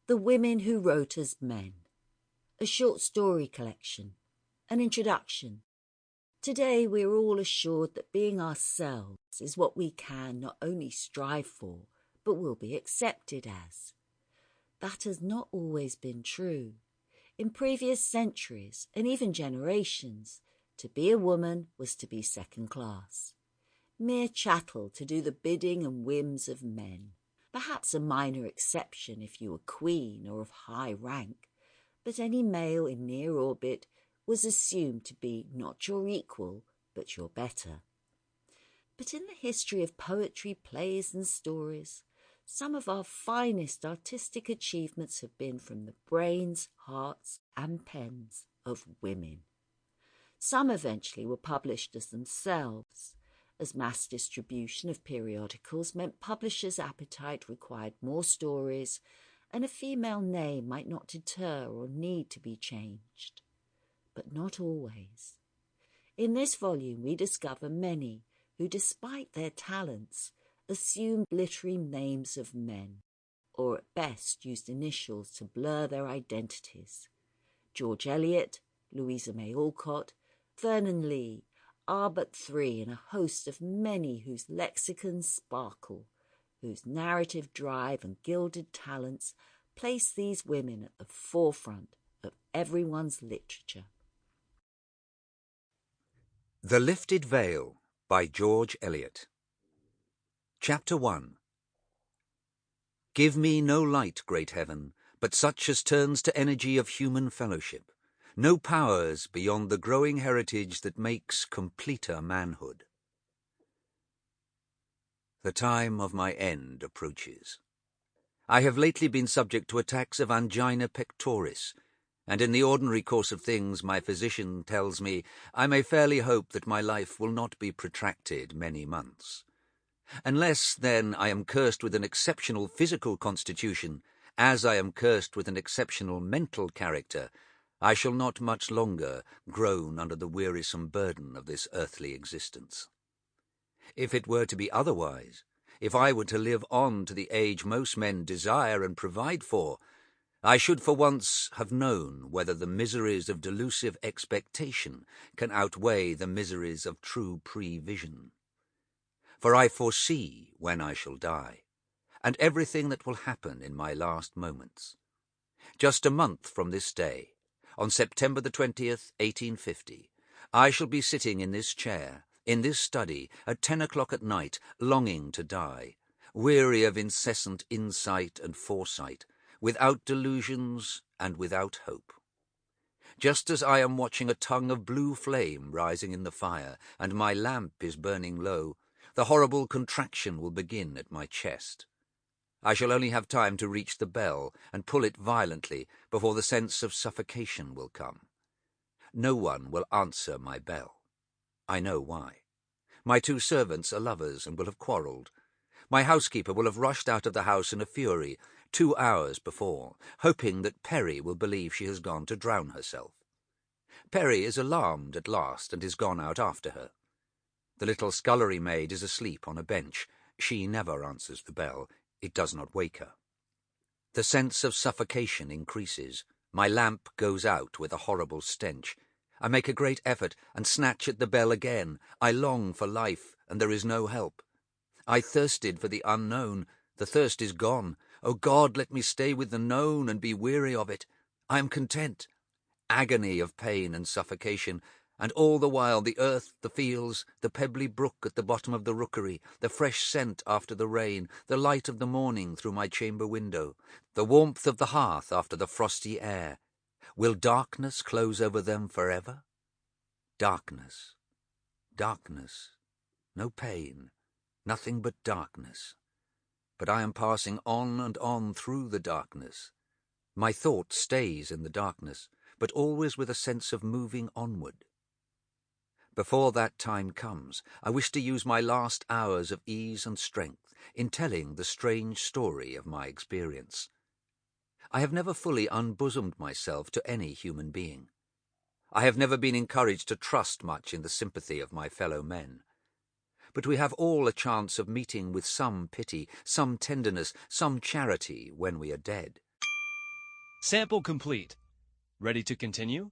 The Women Who Wrote as Men, a short story collection, an introduction. Today we are all assured that being ourselves is what we can not only strive for, but will be accepted as. That has not always been true. In previous centuries, and even generations, to be a woman was to be second class. Mere chattel to do the bidding and whims of men. Perhaps a minor exception if you were queen or of high rank, but any male in near orbit was assumed to be not your equal, but your better. But in the history of poetry, plays and stories, some of our finest artistic achievements have been from the brains, hearts and pens of women. Some eventually were published as themselves, as mass distribution of periodicals meant publishers' appetite required more stories, and a female name might not deter or need to be changed. But not always. In this volume we discover many who, despite their talents, assumed literary names of men, or at best used initials to blur their identities. George Eliot, Louisa May Alcott, Vernon Lee are but three in a host of many whose lexicons sparkle, whose narrative drive and gilded talents place these women at the forefront of everyone's literature. The Lifted Veil by George Eliot. Chapter 1. Give me no light, great heaven, but such as turns to energy of human fellowship, no powers beyond the growing heritage that makes completer manhood. The time of my end approaches. I have lately been subject to attacks of angina pectoris, and in the ordinary course of things my physician tells me I may fairly hope that my life will not be protracted many months. Unless, then, I am cursed with an exceptional physical constitution, as I am cursed with an exceptional mental character, I shall not much longer groan under the wearisome burden of this earthly existence. If it were to be otherwise, if I were to live on to the age most men desire and provide for, I should for once have known whether the miseries of delusive expectation can outweigh the miseries of true prevision. For I foresee when I shall die, and everything that will happen in my last moments. Just a month from this day, on September the 20th, 1850, I shall be sitting in this chair, in this study, at 10 o'clock at night, longing to die, weary of incessant insight and foresight, without delusions and without hope. Just as I am watching a tongue of blue flame rising in the fire, and my lamp is burning low, the horrible contraction will begin at my chest. I shall only have time to reach the bell and pull it violently before the sense of suffocation will come. No one will answer my bell. I know why. My two servants are lovers and will have quarrelled. My housekeeper will have rushed out of the house in a fury 2 hours before, hoping that Perry will believe she has gone to drown herself. Perry is alarmed at last and is gone out after her. The little scullery maid is asleep on a bench. She never answers the bell. It does not wake her. The sense of suffocation increases. My lamp goes out with a horrible stench. I make a great effort and snatch at the bell again. I long for life, and there is no help. I thirsted for the unknown. The thirst is gone. O God, let me stay with the known and be weary of it. I am content. Agony of pain and suffocation, and all the while the earth, the fields, the pebbly brook at the bottom of the rookery, the fresh scent after the rain, the light of the morning through my chamber window, the warmth of the hearth after the frosty air. Will darkness close over them forever? Darkness, darkness, no pain, nothing but darkness. But I am passing on and on through the darkness. My thought stays in the darkness, but always with a sense of moving onward. Before that time comes, I wish to use my last hours of ease and strength in telling the strange story of my experience. I have never fully unbosomed myself to any human being. I have never been encouraged to trust much in the sympathy of my fellow men. But we have all a chance of meeting with some pity, some tenderness, some charity when we are dead. Sample complete. Ready to continue?